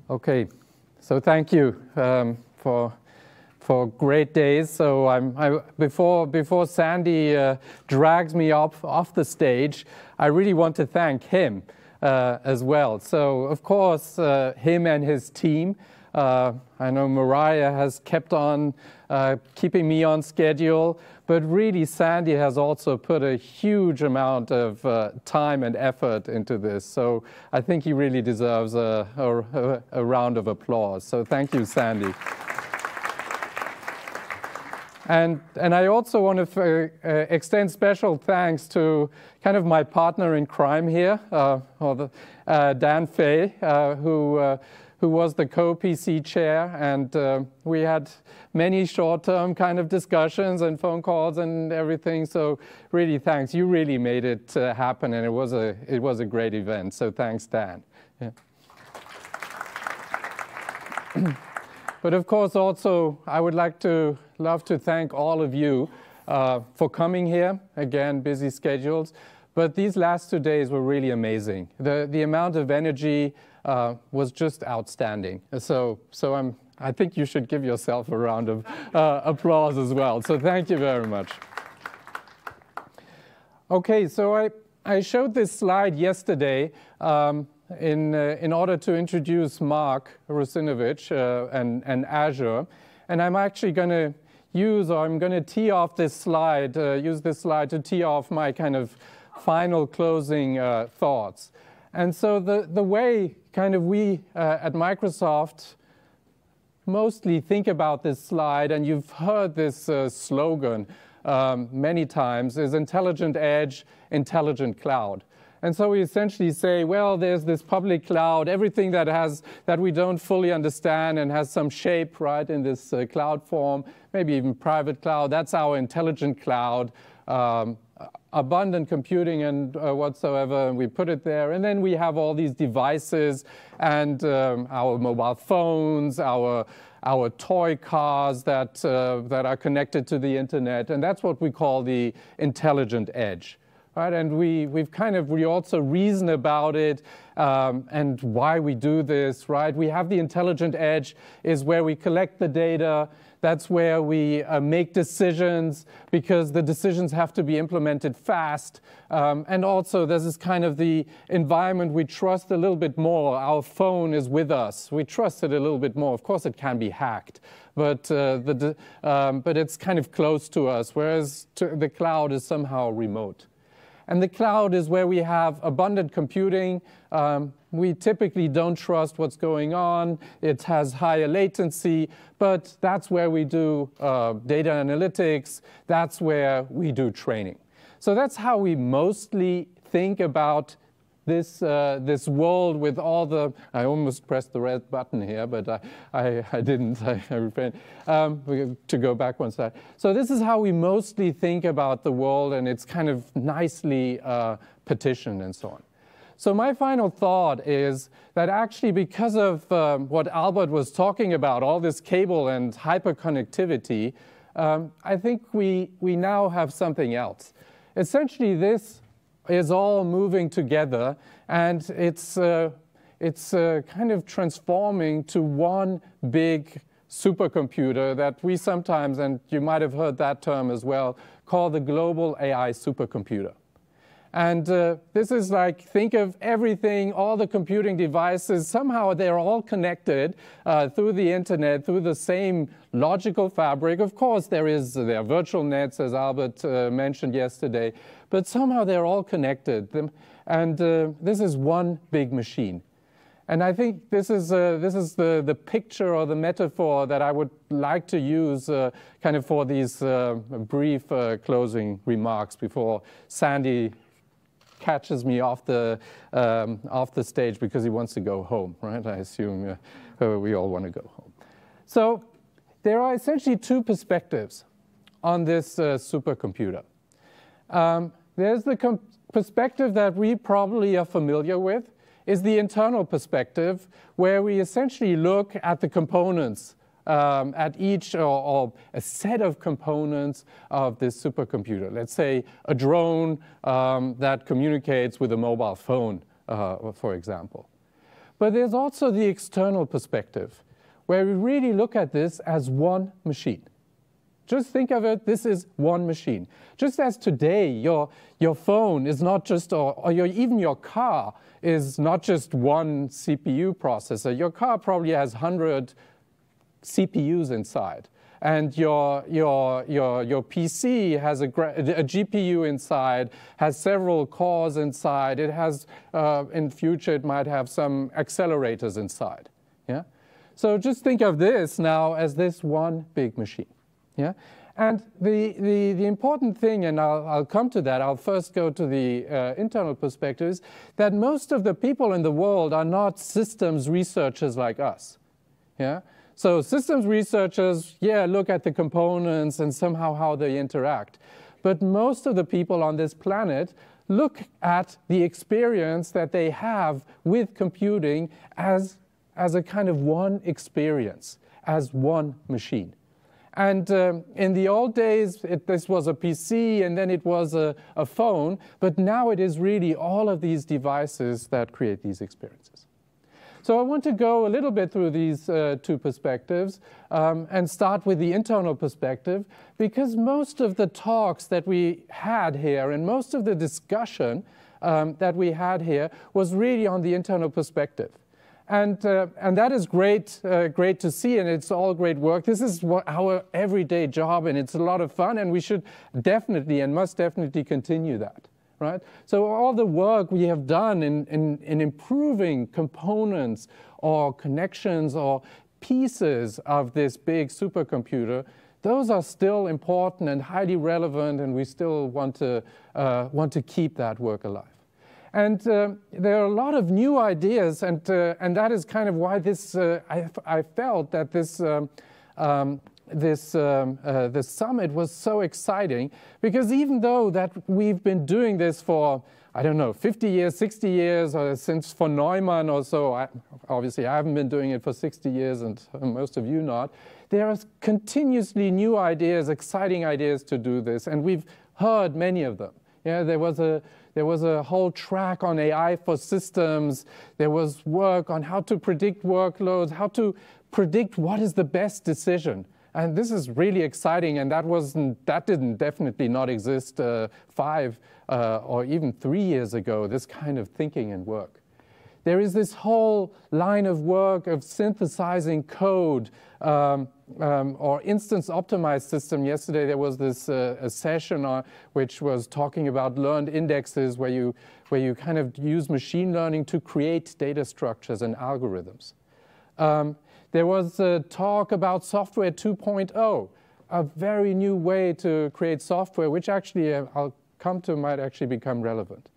Okay, so thank you for great days. So before Sandy drags me off the stage, I really want to thank him as well. So of course, him and his team. I know Mariah has kept on keeping me on schedule, but really Sandy has also put a huge amount of time and effort into this. So I think he really deserves a round of applause. So thank you, Sandy. And I also want to extend special thanks to kind of my partner in crime here, Dan Fay, who was the co-PC chair, and we had many short-term kind of discussions and phone calls and everything. So really, thanks. You really made it happen, and it was a great event. So thanks, Dan. Yeah. But of course, also I would love to thank all of you for coming here. Again, busy schedules, but these last 2 days were really amazing. The amount of energy was just outstanding. So I think you should give yourself a round of applause as well. So thank you very much. Okay, so I showed this slide yesterday in order to introduce Mark Rusinovich and Azure. And I'm actually going to I'm going to tee off this slide, use this slide to tee off my kind of final closing thoughts. And so the way kind of we at Microsoft mostly think about this slide, and you've heard this slogan many times, is intelligent edge, intelligent cloud. And so we essentially say, well, there's this public cloud, everything that we don't fully understand and has some shape, right, in this cloud form, maybe even private cloud. That's our intelligent cloud, abundant computing and whatsoever, and we put it there. And then we have all these devices and our mobile phones, our toy cars that are connected to the internet, and that's what we call the intelligent edge. Right, and we also reason about it and why we do this, right? We have the intelligent edge is where we collect the data. That's where we make decisions, because the decisions have to be implemented fast. And also, this is kind of the environment we trust a little bit more. Our phone is with us. We trust it a little bit more. Of course, it can be hacked, but it's kind of close to us, whereas the cloud is somehow remote. And the cloud is where we have abundant computing. We typically don't trust what's going on. It has higher latency, but that's where we do data analytics. That's where we do training. So that's how we mostly think about this world with all the, I almost pressed the red button here, but I didn't, I refrained, to go back one slide. So this is how we mostly think about the world, and it's kind of nicely petitioned and so on. So my final thought is that actually, because of what Albert was talking about, all this cable and hyperconnectivity, I think we now have something else. Essentially, this is all moving together, and it's kind of transforming to one big supercomputer that we sometimes, and you might have heard that term as well, call the global AI supercomputer. And this is like, think of everything, all the computing devices, somehow they're all connected through the internet, through the same logical fabric. Of course, there are virtual nets, as Albert mentioned yesterday, but somehow they're all connected. And this is one big machine. And I think this is the picture or the metaphor that I would like to use kind of for these brief closing remarks before Sandy catches me off the stage because he wants to go home, right? I assume we all want to go home. So there are essentially two perspectives on this supercomputer. There's the perspective that we probably are familiar with, is the internal perspective, where we essentially look at the components, at each or a set of components of this supercomputer. Let's say a drone that communicates with a mobile phone, for example. But there's also the external perspective, where we really look at this as one machine. Just think of it, this is one machine. Just as today, your phone is not just, or even your car is not just one CPU processor. Your car probably has 100 CPUs inside. And your PC has a GPU inside, has several cores inside. It has, in future, it might have some accelerators inside. Yeah? So just think of this now as this one big machine. Yeah? And the important thing, and I'll come to that, I'll first go to the internal perspective, is that most of the people in the world are not systems researchers like us. Yeah? So systems researchers, yeah, look at the components and somehow how they interact. But most of the people on this planet look at the experience that they have with computing as a kind of one experience, as one machine. And in the old days, this was a PC, and then it was a phone. But now it is really all of these devices that create these experiences. So I want to go a little bit through these two perspectives and start with the internal perspective, because most of the talks that we had here and most of the discussion that we had here was really on the internal perspective. And that is great, great to see, and it's all great work. This is our everyday job, and it's a lot of fun, and we should definitely and must definitely continue that. Right? So all the work we have done in improving components or connections or pieces of this big supercomputer, those are still important and highly relevant, and we still want to keep that work alive. And there are a lot of new ideas, and that is kind of why this I felt that this summit was so exciting, because even though that we've been doing this for, I don't know, 50 years, 60 years, or since von Neumann or so, obviously I haven't been doing it for 60 years, and most of you not, there are continuously new ideas, exciting ideas to do this, and we've heard many of them. Yeah, there was a whole track on AI for systems. There was work on how to predict workloads, how to predict what is the best decision. And this is really exciting, and that didn't definitely not exist 5 or even 3 years ago, this kind of thinking and work. There is this whole line of work of synthesizing code or instance optimized system. Yesterday there was this a session which was talking about learned indexes, where you kind of use machine learning to create data structures and algorithms. There was a talk about software 2.0, a very new way to create software, which actually, I'll come to, might actually become relevant.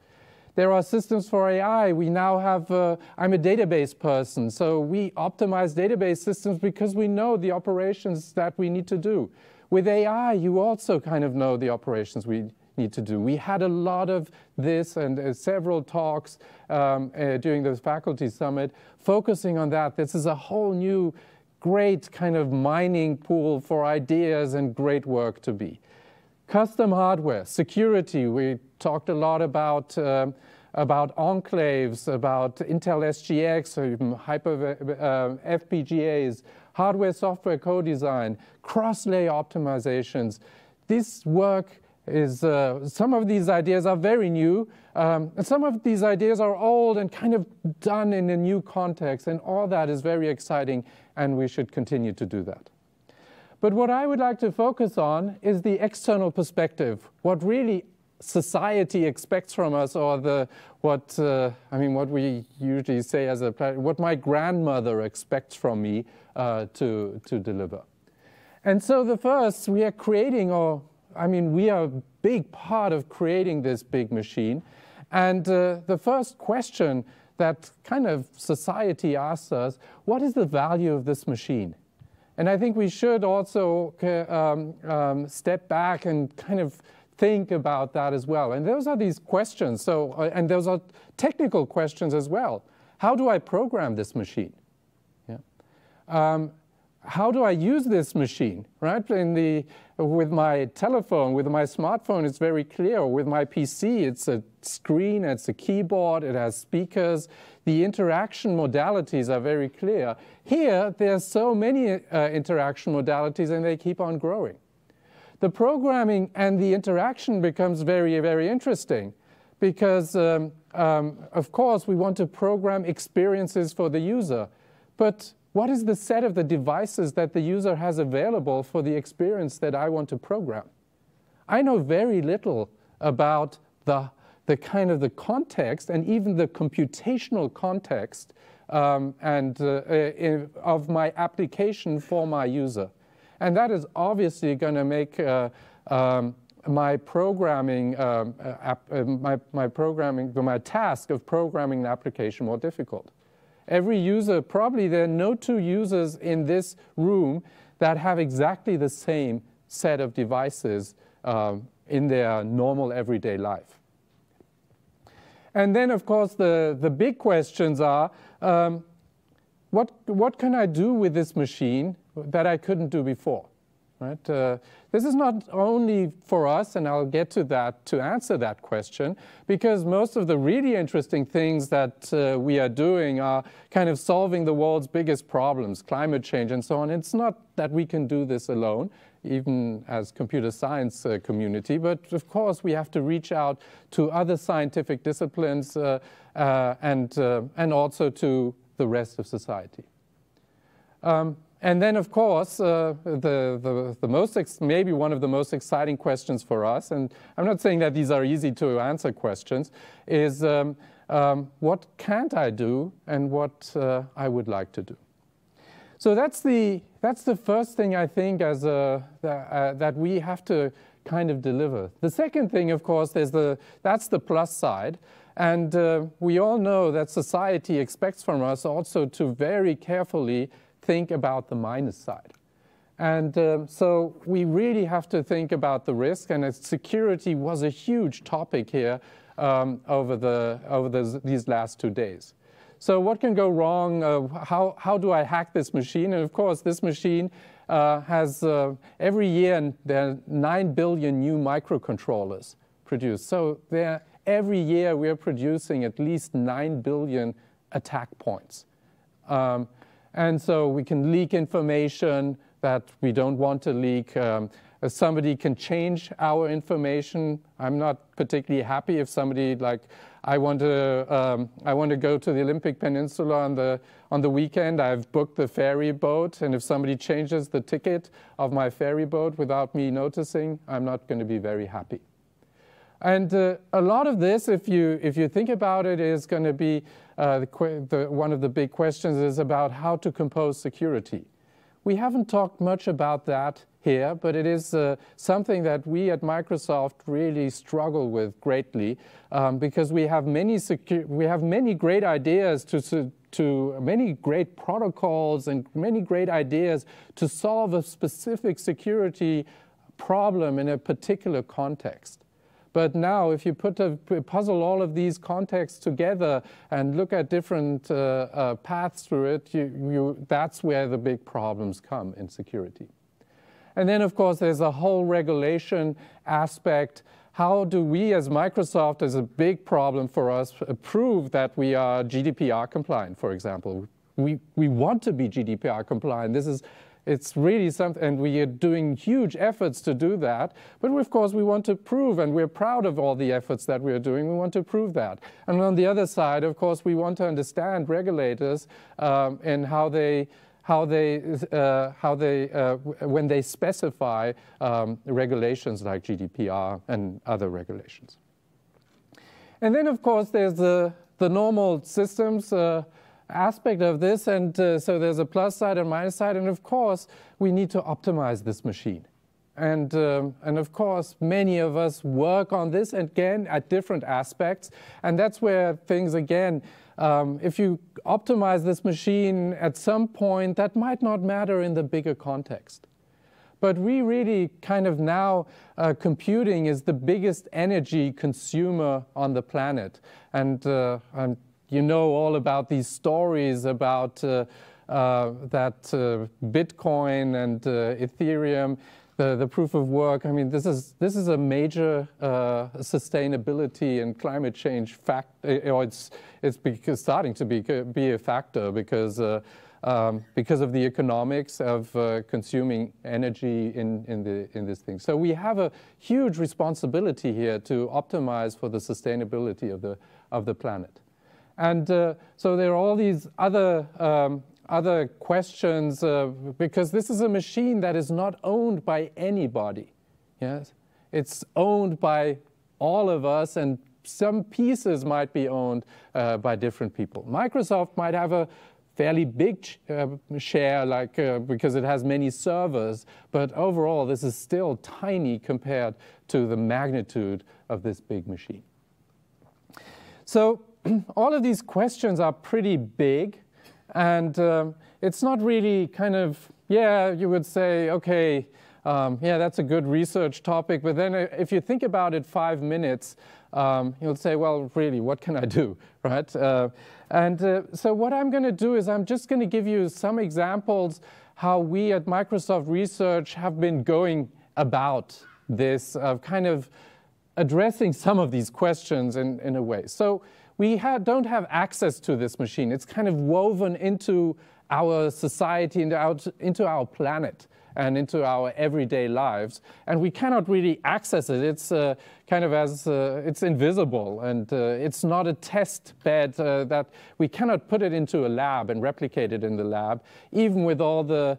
There are systems for AI. We now have, I'm a database person, so we optimize database systems because we know the operations that we need to do. With AI, you also kind of know the operations we need to do. We had a lot of this and several talks during the faculty summit focusing on that. This is a whole new great kind of mining pool for ideas and great work to be. Custom hardware, security, we talked a lot about enclaves, about Intel SGX, or even FPGAs, hardware software co-design, cross-layer optimizations. This work is, some of these ideas are very new, and some of these ideas are old and kind of done in a new context, and all that is very exciting, and we should continue to do that. But what I would like to focus on is the external perspective, what really society expects from us, or what we usually say as what my grandmother expects from me to deliver. And so the first, we are creating, we are a big part of creating this big machine. And the first question that kind of society asks us, what is the value of this machine? And I think we should also step back and kind of think about that as well. And those are these questions. And those are technical questions as well. How do I program this machine? Yeah. how do I use this machine, right? With my telephone, with my smartphone, it's very clear. With my PC, it's a screen, it's a keyboard, it has speakers. The interaction modalities are very clear. Here, there's so many interaction modalities, and they keep on growing. The programming and the interaction becomes very, very interesting because, of course, we want to program experiences for the user. But what is the set of the devices that the user has available for the experience that I want to program? I know very little about the kind of the context and even the computational context of my application for my user. And that is obviously going to make my programming, my task of programming an application more difficult. Every user, probably there are no two users in this room that have exactly the same set of devices in their normal everyday life. And then, of course, the big questions are, what can I do with this machine that I couldn't do before? Right? This is not only for us, and I'll get to that to answer that question, because most of the really interesting things that we are doing are kind of solving the world's biggest problems, climate change and so on. It's not that we can do this alone, even as computer science community, but of course we have to reach out to other scientific disciplines and also to the rest of society. And then, of course, maybe one of the most exciting questions for us, and I'm not saying that these are easy to answer questions, is what can't I do and what I would like to do. So that's the first thing I think that we have to kind of deliver. The second thing, of course, that's the plus side. And we all know that society expects from us also to very carefully think about the minus side. And so we really have to think about the risk, and security was a huge topic here over these last 2 days. So what can go wrong? How do I hack this machine? And of course, this machine has every year there are 9 billion new microcontrollers produced. So every year we are producing at least 9 billion attack points. And so we can leak information that we don't want to leak. Somebody can change our information. I'm not particularly happy if somebody, like, I want to go to the Olympic Peninsula on the weekend. I've booked the ferry boat, and if somebody changes the ticket of my ferry boat without me noticing, I'm not going to be very happy. And a lot of this, if you think about it, is going to be one of the big questions is about how to compose security. We haven't talked much about that here, but it is something that we at Microsoft really struggle with greatly because we have many great ideas to many great protocols and many great ideas to solve a specific security problem in a particular context. But now, if you puzzle all of these contexts together and look at different paths through it, that's where the big problems come in security. And then, of course, there's a whole regulation aspect. How do we, as Microsoft, as a big problem for us, prove that we are GDPR compliant, for example? We want to be GDPR compliant. It's really something, and we are doing huge efforts to do that. But of course, we want to prove, and we're proud of all the efforts that we are doing. We want to prove that. And on the other side, of course, we want to understand regulators and when they specify regulations like GDPR and other regulations. And then, of course, there's the normal systems aspect of this, and so there's a plus side and minus side, and of course we need to optimize this machine, and of course many of us work on this again at different aspects, and that's where things again, if you optimize this machine at some point, that might not matter in the bigger context. But we really kind of now, computing is the biggest energy consumer on the planet, and you know all about these stories about Bitcoin and Ethereum, the proof of work. I mean, this is a major sustainability and climate change or it's starting to be a factor because of the economics of consuming energy in this thing. So we have a huge responsibility here to optimize for the sustainability of the planet. And so there are all these other questions, because this is a machine that is not owned by anybody. Yes, it's owned by all of us, and some pieces might be owned by different people. Microsoft might have a fairly big share, because it has many servers, but overall this is still tiny compared to the magnitude of this big machine. So all of these questions are pretty big. And it's not really kind of, yeah, you would say, okay, yeah, that's a good research topic. But then if you think about it 5 minutes, you'll say, well, really, what can I do, right? So what I'm going to do is I'm just going to give you some examples how we at Microsoft Research have been going about this, kind of addressing some of these questions in a way. So we don't have access to this machine. It's kind of woven into our society, into our planet, and into our everyday lives. And we cannot really access it. It's kind of it's invisible, and it's not a test bed that we cannot put it into a lab and replicate it in the lab, even with all the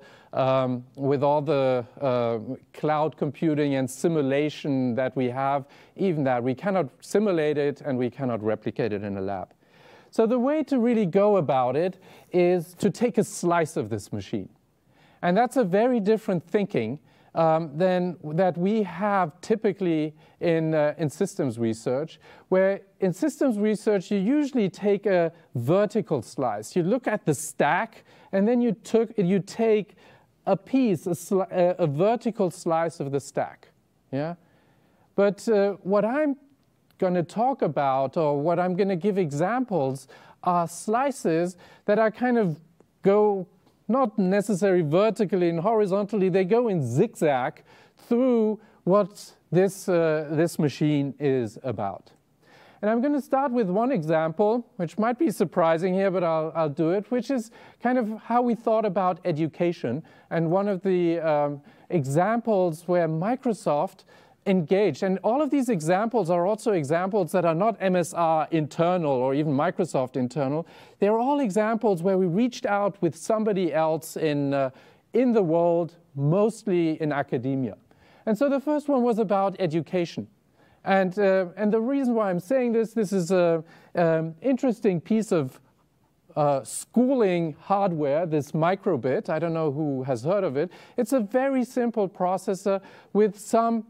cloud computing and simulation that we have. Even that, we cannot simulate it and we cannot replicate it in a lab. So the way to really go about it is to take a slice of this machine. And that's a very different thinking than that we have typically in systems research, where in systems research you usually take a vertical slice. You look at the stack, and then you take a piece, a vertical slice of the stack. Yeah? But what I'm going to talk about, or what I'm going to give examples, are slices that are kind of go not necessarily vertically and horizontally, they go in zigzag through what this machine is about. And I'm going to start with one example, which might be surprising here, but I'll do it, which is kind of how we thought about education. And one of the examples where Microsoft engaged. And all of these examples are also examples that are not MSR internal or even Microsoft internal. They're all examples where we reached out with somebody else in the world, mostly in academia. And so the first one was about education. And the reason why I'm saying this is an interesting piece of schooling hardware, this microbit. I don't know who has heard of it. It's a very simple processor with some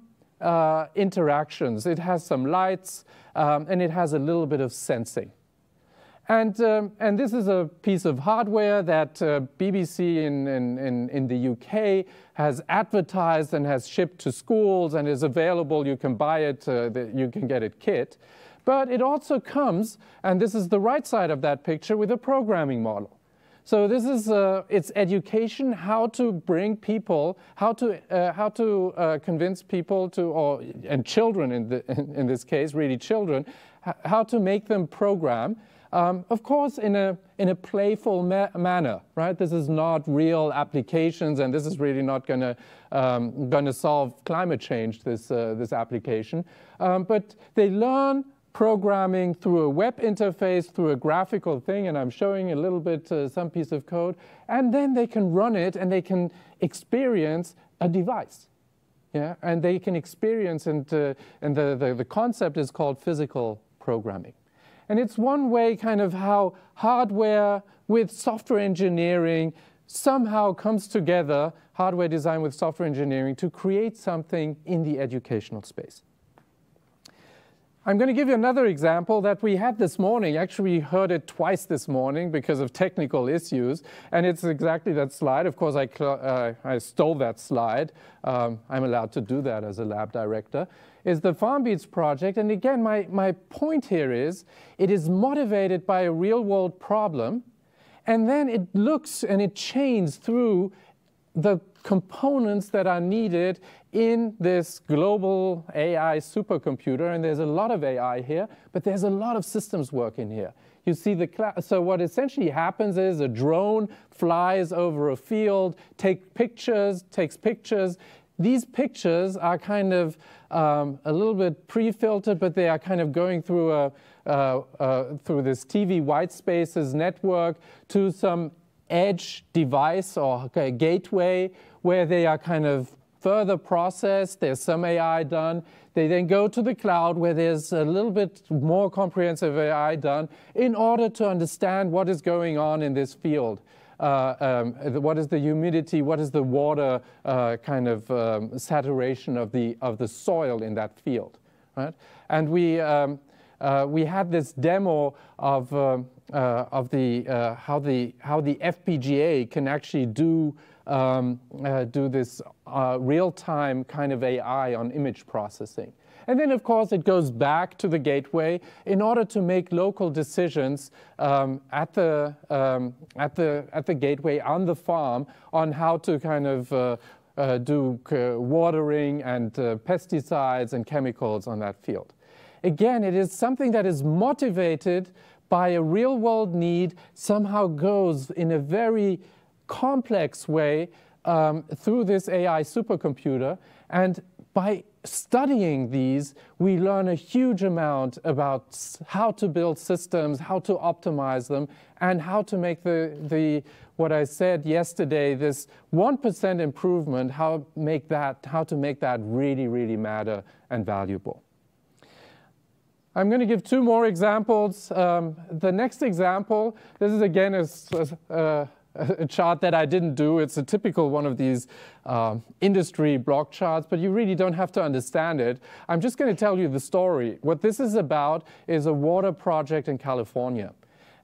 interactions. It has some lights, and it has a little bit of sensing. And this is a piece of hardware that BBC in the UK has advertised and has shipped to schools and is available. You can buy it, you can get it kit. But it also comes, and this is the right side of that picture, with a programming model. So this is it's education, how to bring people, how to convince people to, and children in this case, really children, how to make them program. Of course, in a playful manner, right? This is not real applications, and this is really not going to solve climate change. This application, but they learn programming through a web interface, through a graphical thing, and I'm showing a little bit some piece of code, and then they can run it and they can experience a device, yeah, and they can experience and the concept is called physical programming, and it's one way kind of how hardware with software engineering somehow comes together, hardware design with software engineering, to create something in the educational space. I'm going to give you another example that we had this morning. Actually, we heard it twice this morning because of technical issues, and it's exactly that slide. Of course, I stole that slide. I'm allowed to do that as a lab director. Is the FarmBeats project, and again, my point here is it is motivated by a real-world problem, And then it looks and it chains through the components that are needed in this global AI supercomputer. And there's a lot of AI here, but there's a lot of systems work in here. You see so what essentially happens is a drone flies over a field, takes pictures. These pictures are kind of a little bit pre-filtered, but they are kind of going through through this TV white spaces network to some edge device or gateway where they are kind of further processed. There's some AI done. They then go to the cloud where there's a little bit more comprehensive AI done in order to understand what is going on in this field. What is the humidity? What is the water kind of saturation of the soil in that field, right? And we had this demo of how the FPGA can actually do this real-time kind of AI on image processing. And then, of course, it goes back to the gateway in order to make local decisions at the gateway on the farm on how to kind of do watering and pesticides and chemicals on that field. Again, it is something that is motivated by a real-world need, somehow goes in a very complex way through this AI supercomputer. And by studying these, we learn a huge amount about how to build systems, how to optimize them, and how to make what I said yesterday, this 1% improvement, how to make that really, really matter and valuable. I'm going to give two more examples. The next example, this is again a chart that I didn't do. It's a typical one of these industry block charts, but you really don't have to understand it. I'm just going to tell you the story. What this is about is a water project in California.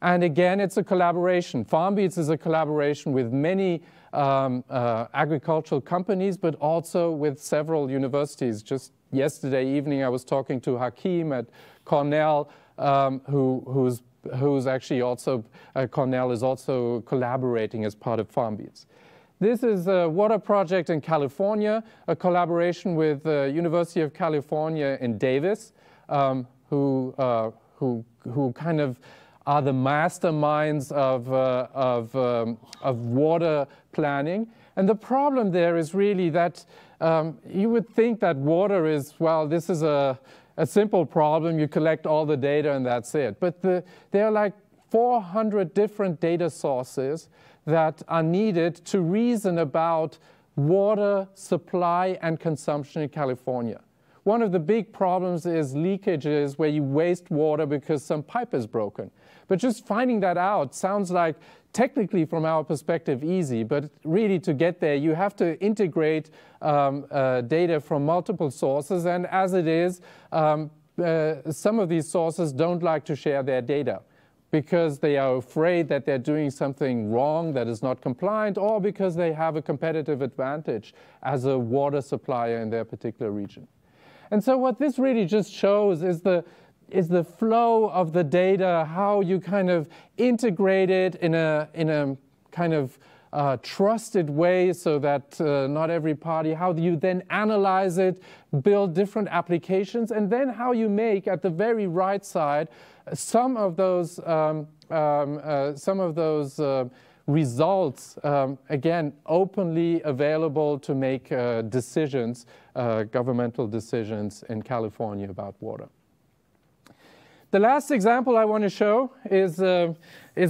And again, it's a collaboration. FarmBeats is a collaboration with many agricultural companies, but also with several universities. Just yesterday evening, I was talking to Hakeem at Cornell, who's actually also, Cornell is also collaborating as part of FarmBeats. This is a water project in California, a collaboration with the University of California in Davis, who kind of are the masterminds of water planning. And the problem there is really that you would think that water is, well, this is a simple problem. You collect all the data and that's it. But there are like 400 different data sources that are needed to reason about water supply and consumption in California. One of the big problems is leakages where you waste water because some pipe is broken. But just finding that out sounds like technically from our perspective easy, but really to get there you have to integrate data from multiple sources, and as it is, some of these sources don't like to share their data because they are afraid that they're doing something wrong that is not compliant, or because they have a competitive advantage as a water supplier in their particular region. And so what this really just shows is the flow of the data, how you kind of integrate it in a kind of trusted way so that not every party, how you then analyze it, build different applications, and then how you make, at the very right side, some of those results, again, openly available to make decisions, governmental decisions in California about water. The last example I want to show is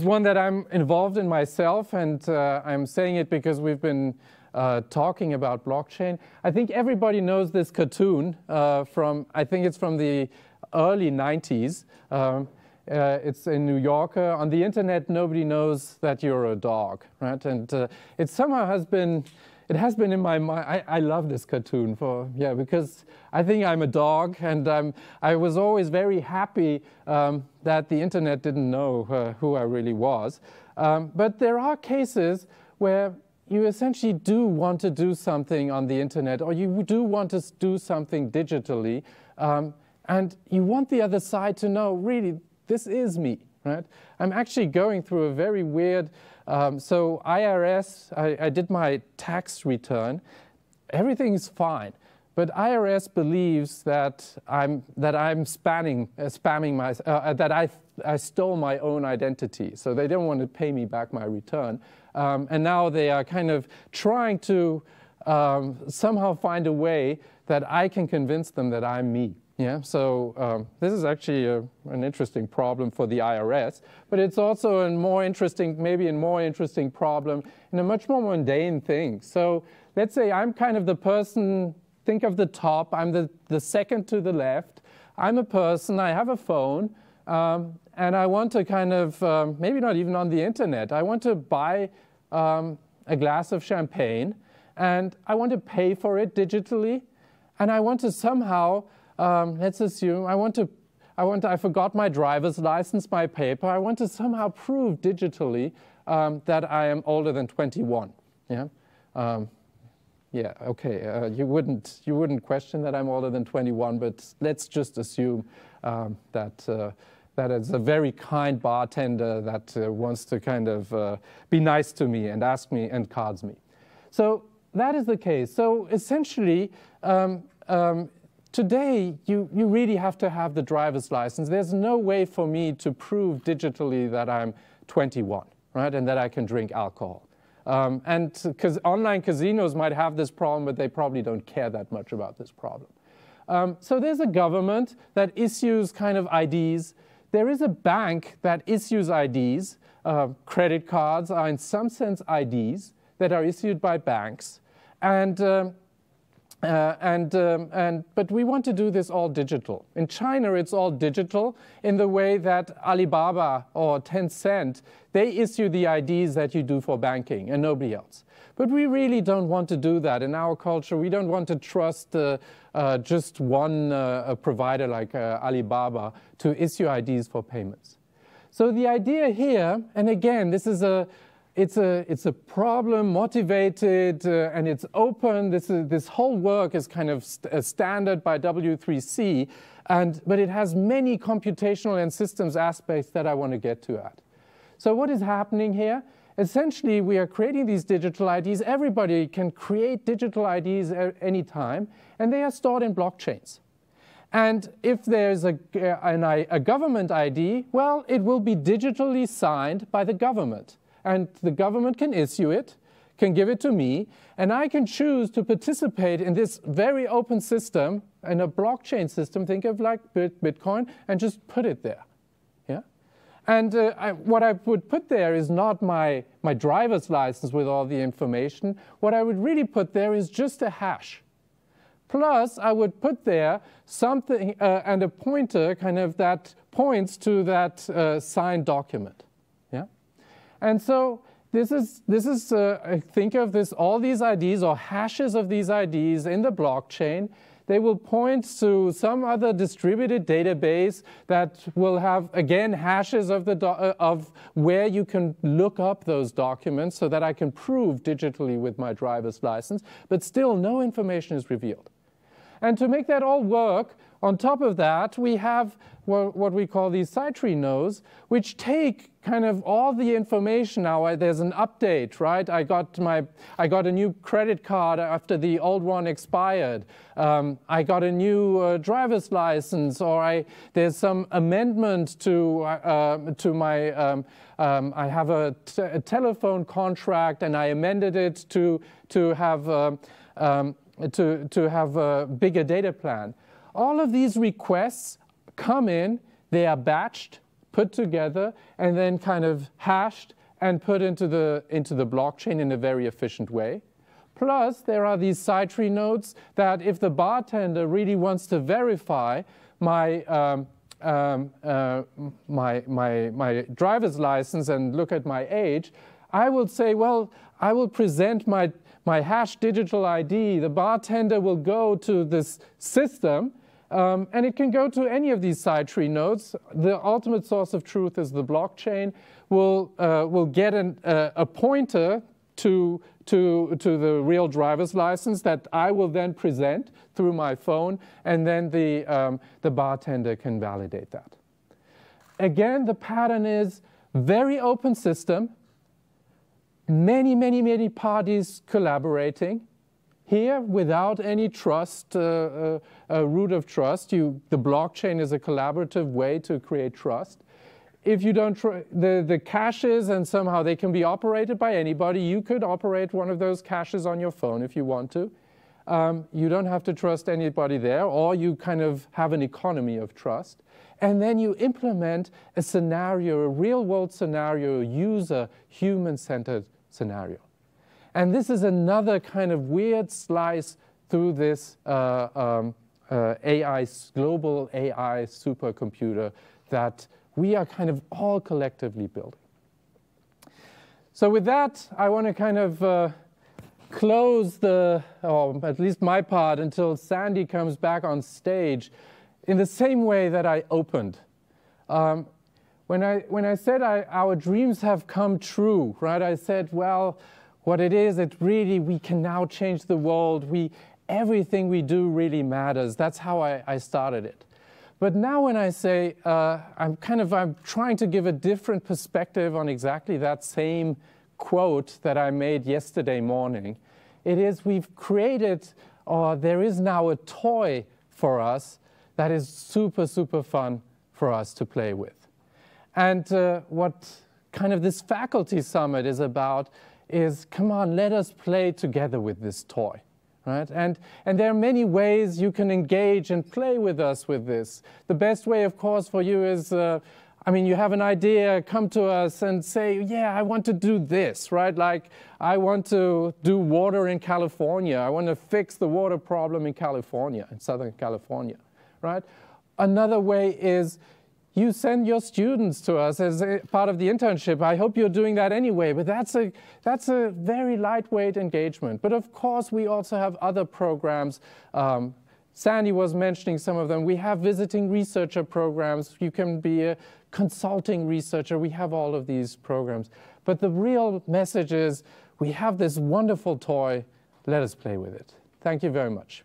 one that I'm involved in myself, and I'm saying it because we've been talking about blockchain. I think everybody knows this cartoon from, I think it's from the early 90s. It's in New Yorker. On the internet, nobody knows that you're a dog, right? And it somehow has been in my mind. I love this cartoon because I think I'm a dog, and I was always very happy that the internet didn't know who I really was. But there are cases where you essentially do want to do something on the internet, or you do want to do something digitally, and you want the other side to know, really, this is me. right? I'm actually going through a very weird, so IRS, I did my tax return. Everything is fine. But IRS believes that I'm spamming that I stole my own identity. So they don't want to pay me back my return. And now they are kind of trying to somehow find a way that I can convince them that I'm me. Yeah. So this is actually an interesting problem for the IRS. But it's also a more interesting, maybe a more interesting problem in a much more mundane thing. So let's say I'm kind of the person. Think of the top. I'm the second to the left. I'm a person. I have a phone. And I want to kind of, maybe not even on the internet, I want to buy a glass of champagne. And I want to pay for it digitally. And I want to somehow, let's assume, I forgot my driver's license, my paper. I want to somehow prove digitally that I am older than 21. Yeah. Yeah, okay, you wouldn't question that I'm older than 21, but let's just assume that it's a very kind bartender that wants to kind of be nice to me and ask me and cards me. So that is the case. So essentially, today, you really have to have the driver's license. There's no way for me to prove digitally that I'm 21, right, and that I can drink alcohol. And because online casinos might have this problem, but they probably don't care that much about this problem. So there's a government that issues kind of IDs. There is a bank that issues IDs. Credit cards are in some sense IDs that are issued by banks. But we want to do this all digital. In China, it's all digital in the way that Alibaba or Tencent, they issue the IDs that you do for banking and nobody else. But we really don't want to do that. In our culture, we don't want to trust just one provider like Alibaba to issue IDs for payments. So the idea here, and again, this is it's a problem motivated and it's open. This whole work is kind of standard by W3C, but it has many computational and systems aspects that I want to get to at. So what is happening here? Essentially, we are creating these digital IDs. Everybody can create digital IDs at any time, and they are stored in blockchains. And if there's a government ID, well, it will be digitally signed by the government. And the government can issue it, can give it to me, and I can choose to participate in this very open system, in a blockchain system, think of like Bitcoin, and just put it there. Yeah? And what I would put there is not my driver's license with all the information. What I would really put there is just a hash. Plus, I would put there something and a pointer kind of that points to that signed document. Yeah? And so this is think of this, all these IDs or hashes of these IDs in the blockchain. They will point to some other distributed database that will have, again, hashes of where you can look up those documents so that I can prove digitally with my driver's license, but still no information is revealed. And to make that all work, on top of that, we have what we call these sidetree nodes, which take kind of all the information now. There's an update, right? I got a new credit card after the old one expired. I got a new driver's license, or there's some amendment to my. I have a telephone contract, and I amended it to have a bigger data plan. All of these requests come in, they are batched, put together, and then kind of hashed and put into the blockchain in a very efficient way. Plus, there are these sidetree nodes that if the bartender really wants to verify my driver's license and look at my age, I will say, well, I will present my hash digital ID. The bartender will go to this system, and it can go to any of these sidetree nodes. The ultimate source of truth is the blockchain. Will get a pointer to the real driver's license that I will then present through my phone, and then the bartender can validate that. again, the pattern is very open system, many parties collaborating. Here, without any trust, root of trust, the blockchain is a collaborative way to create trust. If you don't, the caches, and somehow they can be operated by anybody. You could operate one of those caches on your phone if you want to. You don't have to trust anybody there, or you kind of have an economy of trust. And then you implement a scenario, a real-world scenario, a user, human-centered scenario. And this is another kind of weird slice through this global AI supercomputer that we are kind of all collectively building. So with that, I want to kind of close or at least my part, until Sandy comes back on stage, in the same way that I opened. When I said our dreams have come true, right? I said, well, what it is, we can now change the world. Everything we do really matters. That's how I started it. But now when I say, I'm trying to give a different perspective on exactly that same quote that I made yesterday morning. It is, we've created, or there is now a toy for us that is super fun for us to play with. And what kind of this faculty summit is about is, come on, let us play together with this toy. Right? And there are many ways you can engage and play with us with this. The best way, of course, for you is, you have an idea, come to us and say, yeah, I want to do this, right? Like, I want to do water in California. I want to fix the water problem in California, in Southern California, right? Another way is, you send your students to us as a part of the internship. I hope you're doing that anyway, but that's a very lightweight engagement. But of course, we also have other programs. Sandy was mentioning some of them. We have visiting researcher programs. You can be a consulting researcher. We have all of these programs. But the real message is, we have this wonderful toy. Let us play with it. Thank you very much.